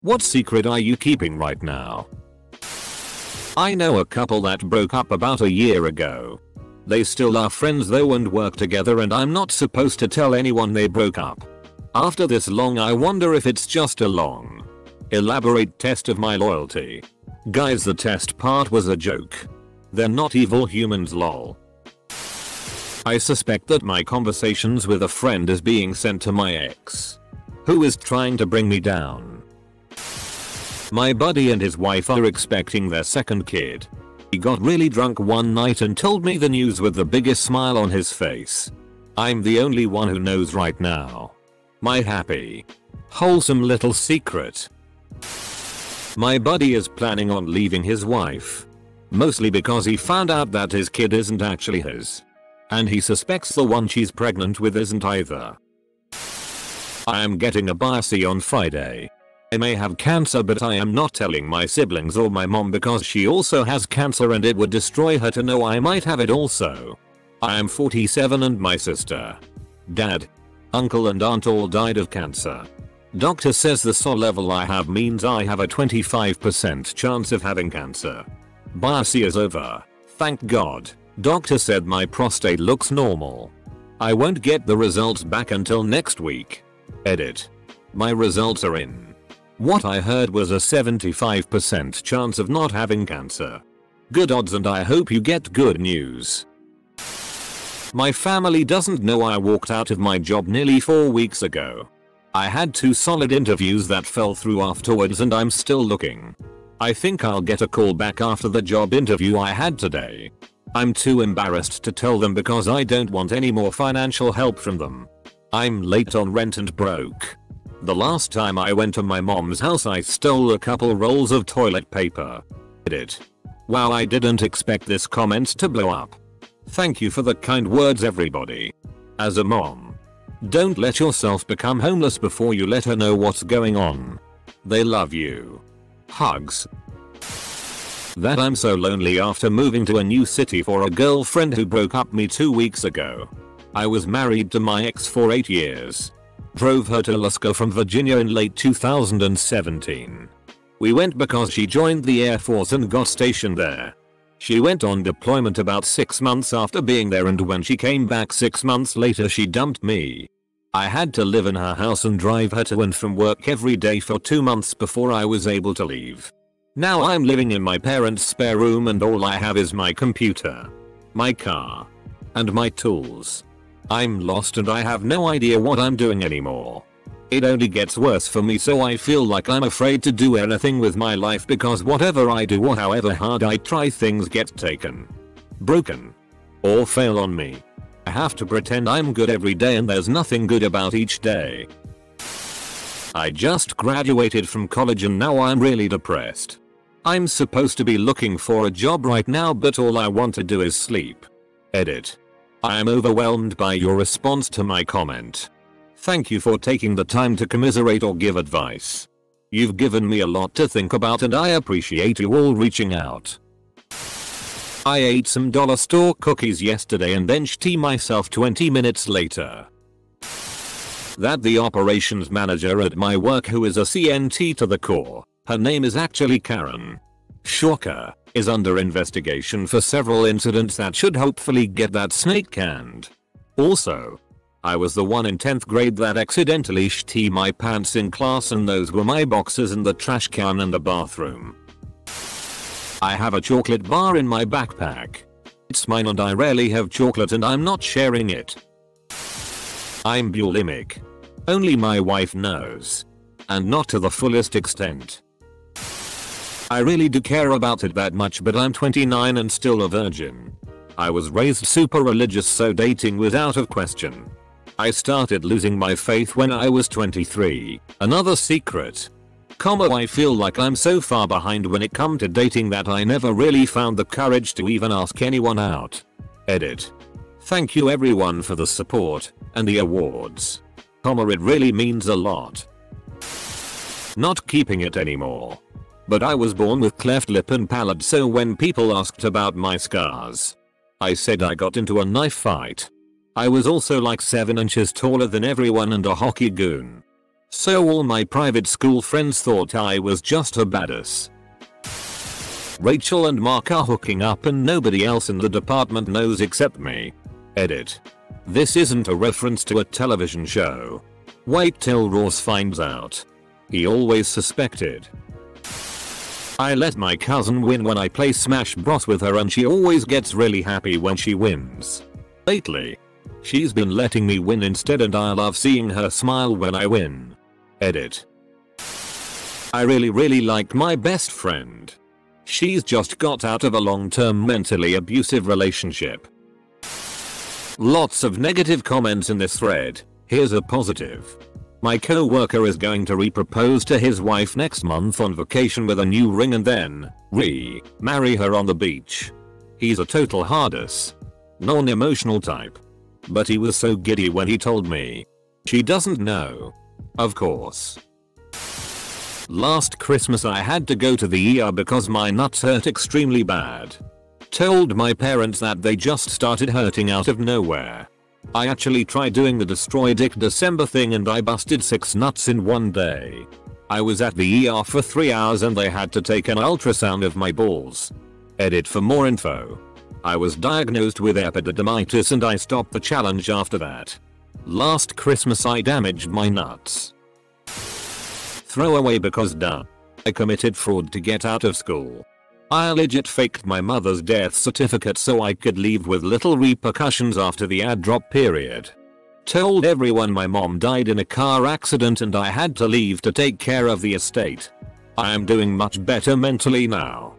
What secret are you keeping right now? I know a couple that broke up about a year ago. They still are friends though and work together, and I'm not supposed to tell anyone they broke up. After this long, I wonder if it's just a long, elaborate test of my loyalty. Guys, the test part was a joke. They're not evil humans, lol. I suspect that my conversations with a friend is being sent to my ex, who is trying to bring me down. My buddy and his wife are expecting their second kid. He got really drunk one night and told me the news with the biggest smile on his face. I'm the only one who knows right now. My happy, wholesome little secret. My buddy is planning on leaving his wife, mostly because he found out that his kid isn't actually his. And he suspects the one she's pregnant with isn't either. I am getting a biopsy on Friday. I may have cancer, but I am not telling my siblings or my mom because she also has cancer and it would destroy her to know I might have it also. I am 47 and my sister, dad, uncle and aunt all died of cancer. Doctor says the SO level I have means I have a 25% chance of having cancer. Biopsy is over. Thank God. Doctor said my prostate looks normal. I won't get the results back until next week. Edit. My results are in. What I heard was a 75% chance of not having cancer. Good odds, and I hope you get good news. My family doesn't know I walked out of my job nearly 4 weeks ago. I had 2 solid interviews that fell through afterwards and I'm still looking. I think I'll get a call back after the job interview I had today. I'm too embarrassed to tell them because I don't want any more financial help from them. I'm late on rent and broke. The last time I went to my mom's house I stole a couple rolls of toilet paper. Edit. Wow, I didn't expect this comment to blow up. Thank you for the kind words, everybody. As a mom, don't let yourself become homeless before you let her know what's going on. They love you. Hugs. That I'm so lonely after moving to a new city for a girlfriend who broke up me 2 weeks ago. I was married to my ex for 8 years. Drove her to Alaska from Virginia in late 2017. We went because she joined the Air Force and got stationed there. She went on deployment about 6 months after being there, and when she came back 6 months later she dumped me. I had to live in her house and drive her to and from work every day for 2 months before I was able to leave. Now I'm living in my parents' spare room and all I have is my computer, my car, and my tools. I'm lost and I have no idea what I'm doing anymore. It only gets worse for me, so I feel like I'm afraid to do anything with my life because whatever I do or however hard I try, things get taken, broken, or fail on me. I have to pretend I'm good every day and there's nothing good about each day. I just graduated from college and now I'm really depressed. I'm supposed to be looking for a job right now, but all I want to do is sleep. Edit. I am overwhelmed by your response to my comment. Thank you for taking the time to commiserate or give advice. You've given me a lot to think about and I appreciate you all reaching out. I ate some dollar store cookies yesterday and then shitted myself 20 minutes later. That the operations manager at my work, who is a CNT to the core, her name is actually Karen Shocker, is under investigation for several incidents that should hopefully get that snake canned. Also, I was the one in 10th grade that accidentally shitted my pants in class, and those were my boxers in the trash can in the bathroom. I have a chocolate bar in my backpack. It's mine and I rarely have chocolate and I'm not sharing it. I'm bulimic. Only my wife knows. And not to the fullest extent. I really do care about it that much, but I'm 29 and still a virgin. I was raised super religious, so dating was out of question. I started losing my faith when I was 23. Another secret. I feel like I'm so far behind when it comes to dating that I never really found the courage to even ask anyone out. Edit. Thank you everyone for the support and the awards. It really means a lot. Not keeping it anymore. But I was born with cleft lip and palate, so when people asked about my scars, I said I got into a knife fight. I was also like 7 inches taller than everyone and a hockey goon. So all my private school friends thought I was just a badass. Rachel and Mark are hooking up and nobody else in the department knows except me. Edit. This isn't a reference to a television show. Wait till Ross finds out. He always suspected. I let my cousin win when I play Smash Bros with her and she always gets really happy when she wins. Lately, she's been letting me win instead and I love seeing her smile when I win. Edit. I really like my best friend. She's just got out of a long-term mentally abusive relationship. Lots of negative comments in this thread. Here's a positive. My co-worker is going to re-propose to his wife next month on vacation with a new ring and then marry her on the beach. He's a total hard-ass. Non-emotional type. But he was so giddy when he told me. She doesn't know. Of course. Last Christmas I had to go to the ER because my nuts hurt extremely bad. Told my parents that they just started hurting out of nowhere. I actually tried doing the destroy dick December thing and I busted 6 nuts in one day. I was at the ER for 3 hours and they had to take an ultrasound of my balls. Edit for more info. I was diagnosed with epididymitis and I stopped the challenge after that. Last Christmas I damaged my nuts. Throw away because duh. I committed fraud to get out of school. I legit faked my mother's death certificate so I could leave with little repercussions after the ad drop period. Told everyone my mom died in a car accident and I had to leave to take care of the estate. I am doing much better mentally now.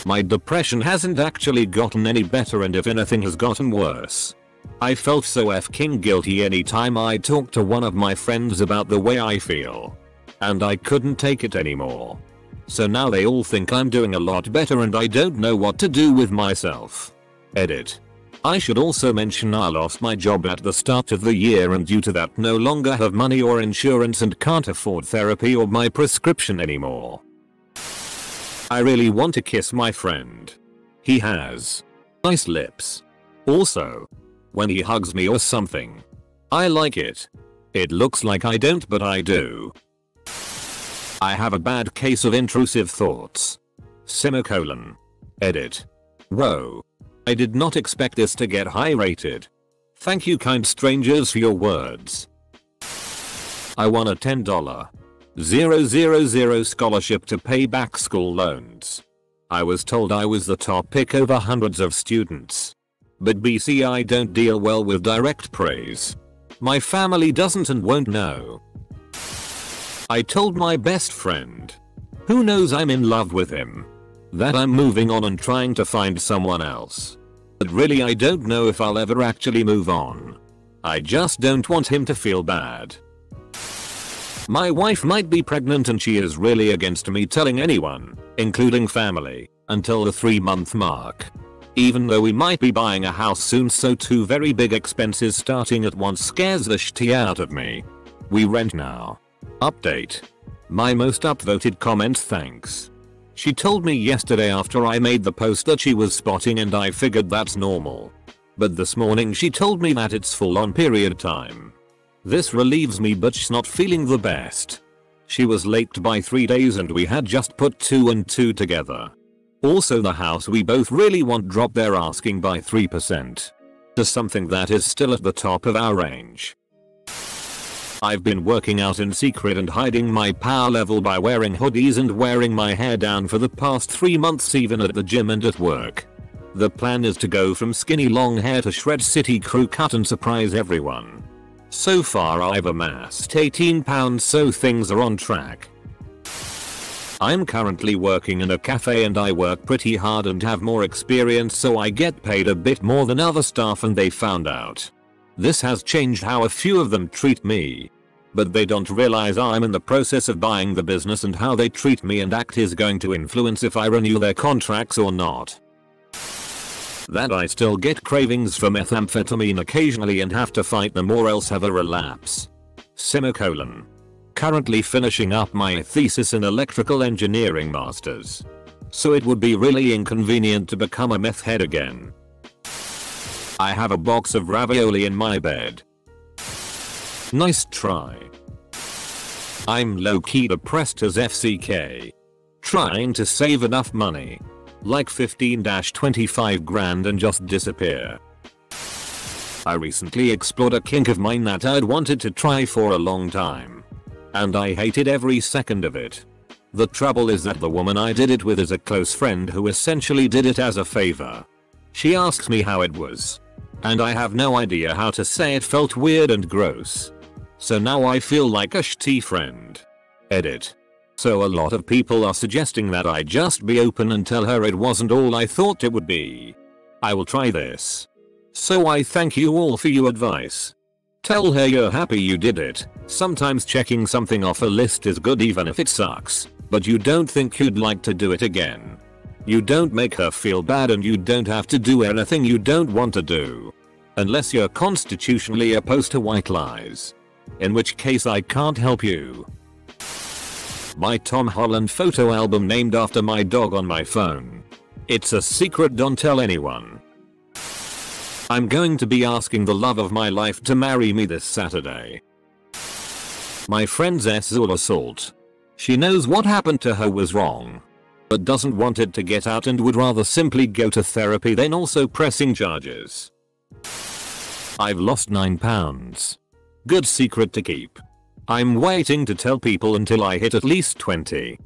My depression hasn't actually gotten any better and if anything has gotten worse. I felt so f***ing guilty anytime I talked to one of my friends about the way I feel. And I couldn't take it anymore. So now they all think I'm doing a lot better and I don't know what to do with myself. Edit. I should also mention I lost my job at the start of the year and due to that no longer have money or insurance and can't afford therapy or my prescription anymore. I really want to kiss my friend. He has nice lips. Also, when he hugs me or something, I like it. It looks like I don't but I do. I have a bad case of intrusive thoughts. Semicolon. Edit. Whoa. I did not expect this to get high rated. Thank you kind strangers for your words. I won a $10,000 scholarship to pay back school loans. I was told I was the top pick over hundreds of students. But BC I don't deal well with direct praise. My family doesn't and won't know. I told my best friend, who knows I'm in love with him, that I'm moving on and trying to find someone else. But really I don't know if I'll ever actually move on. I just don't want him to feel bad. My wife might be pregnant and she is really against me telling anyone, including family, until the 3-month mark. Even though we might be buying a house soon so 2 very big expenses starting at once scares the shit out of me. We rent now. Update. My most upvoted comment thanks. She told me yesterday after I made the post that she was spotting and I figured that's normal. But this morning she told me that it's full on period time. This relieves me but she's not feeling the best. She was late by 3 days and we had just put 2 and 2 together. Also the house we both really want dropped their asking by 3% to something that is still at the top of our range. I've been working out in secret and hiding my power level by wearing hoodies and wearing my hair down for the past 3 months even at the gym and at work. The plan is to go from skinny long hair to shred city crew cut and surprise everyone. So far I've amassed 18 pounds so things are on track. I'm currently working in a cafe and I work pretty hard and have more experience so I get paid a bit more than other staff and they found out. This has changed how a few of them treat me. But they don't realize I'm in the process of buying the business and how they treat me and act is going to influence if I renew their contracts or not. That I still get cravings for methamphetamine occasionally and have to fight them or else have a relapse. Semicolon. Currently finishing up my thesis in electrical engineering masters. So it would be really inconvenient to become a meth head again. I have a box of ravioli in my bed. Nice try. I'm low-key depressed as FCK. Trying to save enough money. Like 15-25 grand and just disappear. I recently explored a kink of mine that I'd wanted to try for a long time. And I hated every second of it. The trouble is that the woman I did it with is a close friend who essentially did it as a favor. She asks me how it was. And I have no idea how to say it felt weird and gross. So now I feel like a shitty friend. Edit. So a lot of people are suggesting that I just be open and tell her it wasn't all I thought it would be. I will try this. So I thank you all for your advice. Tell her you're happy you did it. Sometimes checking something off a list is good even if it sucks, but you don't think you'd like to do it again. You don't make her feel bad and you don't have to do anything you don't want to do. Unless you're constitutionally opposed to white lies. In which case I can't help you. My Tom Holland photo album named after my dog on my phone. It's a secret, don't tell anyone. I'm going to be asking the love of my life to marry me this Saturday. My friend's sexual assault. She knows what happened to her was wrong, but doesn't want it to get out and would rather simply go to therapy than also pressing charges. I've lost 9 pounds. Good secret to keep. I'm waiting to tell people until I hit at least 20.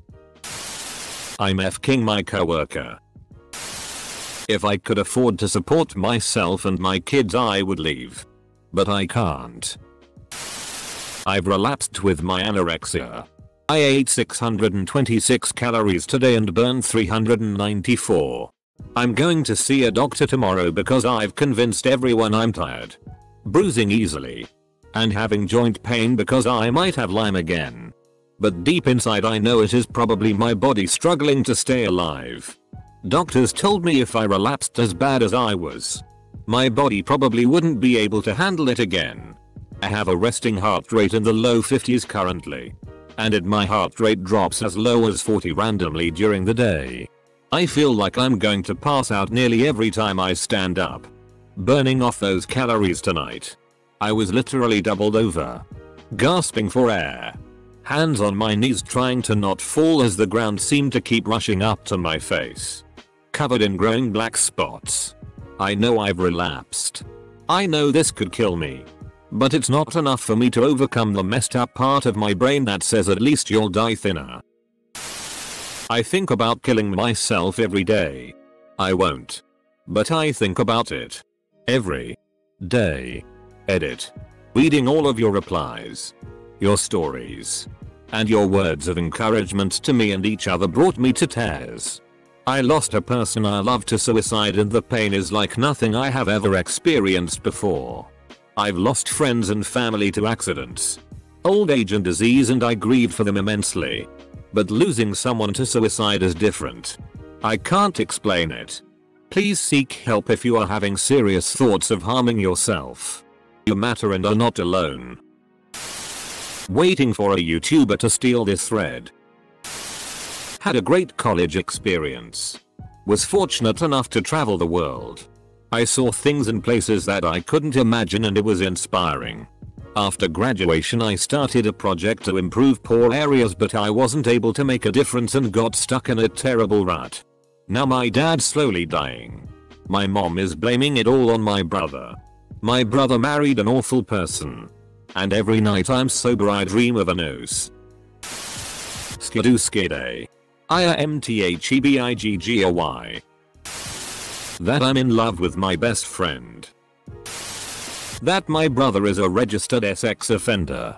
I'm F-king my coworker. If I could afford to support myself and my kids I would leave. But I can't. I've relapsed with my anorexia. I ate 626 calories today and burned 394. I'm going to see a doctor tomorrow because I've convinced everyone I'm tired, bruising easily, and having joint pain because I might have Lyme again. But deep inside I know it is probably my body struggling to stay alive. Doctors told me if I relapsed as bad as I was, my body probably wouldn't be able to handle it again. I have a resting heart rate in the low 50s currently. And my heart rate drops as low as 40 randomly during the day. I feel like I'm going to pass out nearly every time I stand up. Burning off those calories tonight. I was literally doubled over. Gasping for air. Hands on my knees trying to not fall as the ground seemed to keep rushing up to my face. Covered in growing black spots. I know I've relapsed. I know this could kill me. But it's not enough for me to overcome the messed up part of my brain that says at least you'll die thinner. I think about killing myself every day. I won't. But I think about it. Every day. Edit. Reading all of your replies. Your stories. And your words of encouragement to me and each other brought me to tears. I lost a person I love to suicide and the pain is like nothing I have ever experienced before. I've lost friends and family to accidents, old age and disease and I grieve for them immensely. But losing someone to suicide is different. I can't explain it. Please seek help if you are having serious thoughts of harming yourself. You matter and are not alone. Waiting for a YouTuber to steal this thread. Had a great college experience. Was fortunate enough to travel the world. I saw things and places that I couldn't imagine and it was inspiring. After graduation I started a project to improve poor areas but I wasn't able to make a difference and got stuck in a terrible rut. Now my dad's slowly dying. My mom is blaming it all on my brother. My brother married an awful person. And every night I'm sober I dream of a noose. Skidoo skidday. IAMTHEBIGGOY. That I'm in love with my best friend. That my brother is a registered sex offender.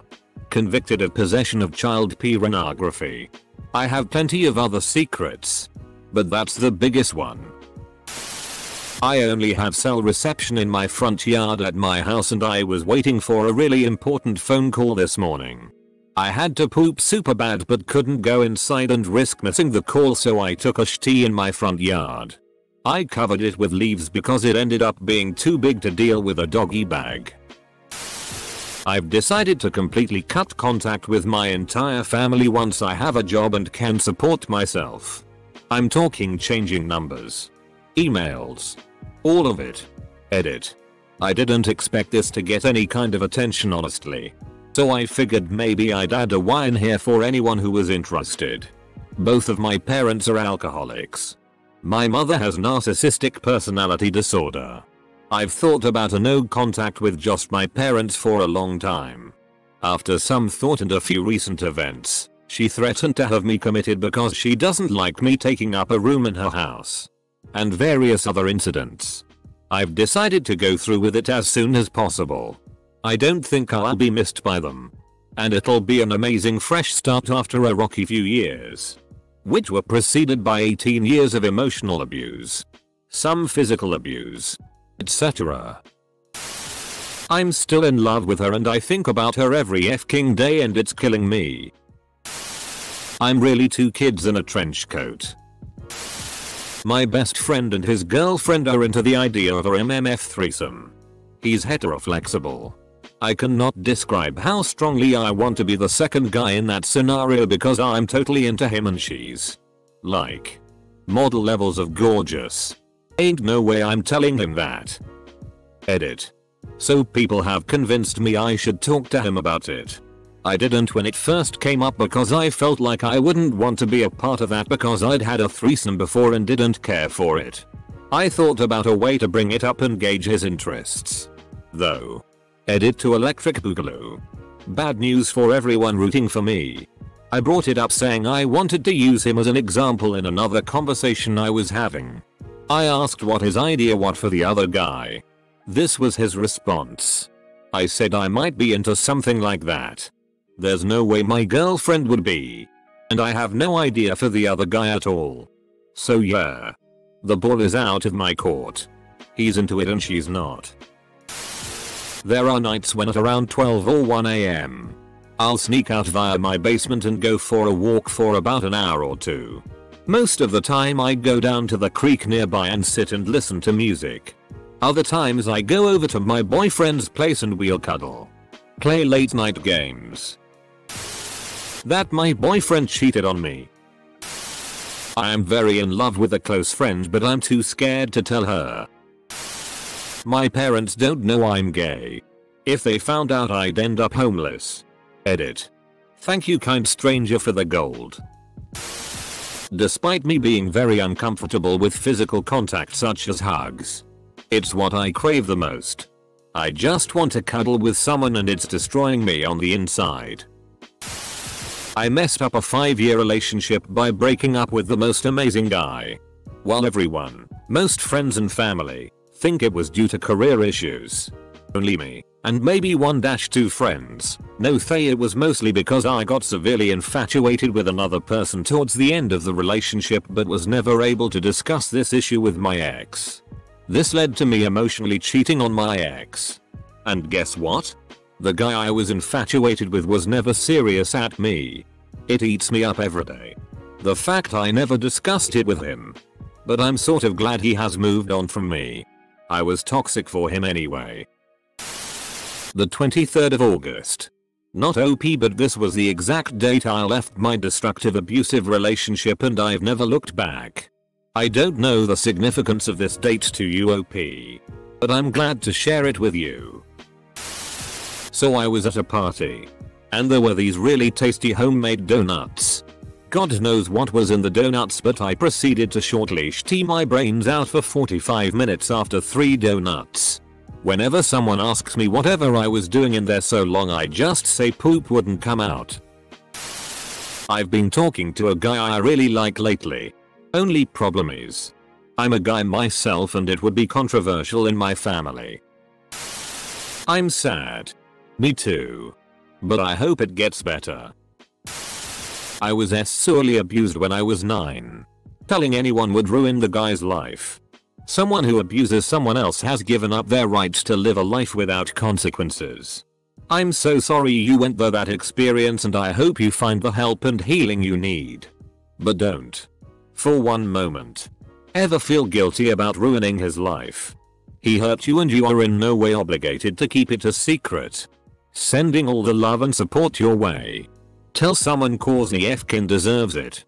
Convicted of possession of child pornography. I have plenty of other secrets. But that's the biggest one. I only have cell reception in my front yard at my house and I was waiting for a really important phone call this morning. I had to poop super bad but couldn't go inside and risk missing the call so I took a shitty in my front yard. I covered it with leaves because it ended up being too big to deal with a doggy bag. I've decided to completely cut contact with my entire family once I have a job and can support myself. I'm talking changing numbers. Emails. All of it. Edit. I didn't expect this to get any kind of attention honestly. So I figured maybe I'd add a wine here for anyone who was interested. Both of my parents are alcoholics. My mother has narcissistic personality disorder. I've thought about a no contact with just my parents for a long time. After some thought and a few recent events, she threatened to have me committed because she doesn't like me taking up a room in her house. And various other incidents. I've decided to go through with it as soon as possible. I don't think I'll be missed by them. And it'll be an amazing fresh start after a rocky few years, which were preceded by 18 years of emotional abuse, some physical abuse, etc. I'm still in love with her and I think about her every f***ing day and it's killing me. I'm really 2 kids in a trench coat. My best friend and his girlfriend are into the idea of a MMF threesome. He's heteroflexible. I cannot describe how strongly I want to be the second guy in that scenario because I'm totally into him and she's like model levels of gorgeous. Ain't no way I'm telling him that. Edit. So people have convinced me I should talk to him about it. I didn't when it first came up because I felt like I wouldn't want to be a part of that because I'd had a threesome before and didn't care for it. I thought about a way to bring it up and gauge his interests. Though. Edit to Electric Boogaloo. Bad news for everyone rooting for me. I brought it up saying I wanted to use him as an example in another conversation I was having. I asked what his idea was for the other guy. This was his response. I said I might be into something like that. There's no way my girlfriend would be. And I have no idea for the other guy at all. So yeah. The ball is out of my court. He's into it and she's not. There are nights when at around 12 or 1 AM, I'll sneak out via my basement and go for a walk for about an hour or 2. Most of the time I go down to the creek nearby and sit and listen to music. Other times I go over to my boyfriend's place and we'll cuddle. Play late night games. That my boyfriend cheated on me. I am very in love with a close friend but I'm too scared to tell her. My parents don't know I'm gay. If they found out I'd end up homeless. Edit. Thank you kind stranger for the gold. Despite me being very uncomfortable with physical contact such as hugs. It's what I crave the most. I just want to cuddle with someone and it's destroying me on the inside. I messed up a 5-year relationship by breaking up with the most amazing guy. While everyone, most friends and family, think it was due to career issues. Only me, and maybe 1-2 friends, know it was mostly because I got severely infatuated with another person towards the end of the relationship but was never able to discuss this issue with my ex. This led to me emotionally cheating on my ex. And guess what? The guy I was infatuated with was never serious at me. It eats me up every day. The fact I never discussed it with him. But I'm sort of glad he has moved on from me. I was toxic for him anyway. The 23rd of August. Not OP but this was the exact date I left my destructive abusive relationship and I've never looked back. I don't know the significance of this date to you OP. But I'm glad to share it with you. So I was at a party. And there were these really tasty homemade donuts. God knows what was in the donuts but I proceeded to short-leash tea my brains out for 45 minutes after 3 donuts. Whenever someone asks me whatever I was doing in there so long I just say poop wouldn't come out. I've been talking to a guy I really like lately. Only problem is, I'm a guy myself and it would be controversial in my family. I'm sad. Me too. But I hope it gets better. I was sexually abused when I was 9. Telling anyone would ruin the guy's life. Someone who abuses someone else has given up their rights to live a life without consequences. I'm so sorry you went through that experience and I hope you find the help and healing you need. But don't, for one moment, ever feel guilty about ruining his life. He hurt you and you are in no way obligated to keep it a secret. Sending all the love and support your way. Tell someone cause the Fkin deserves it.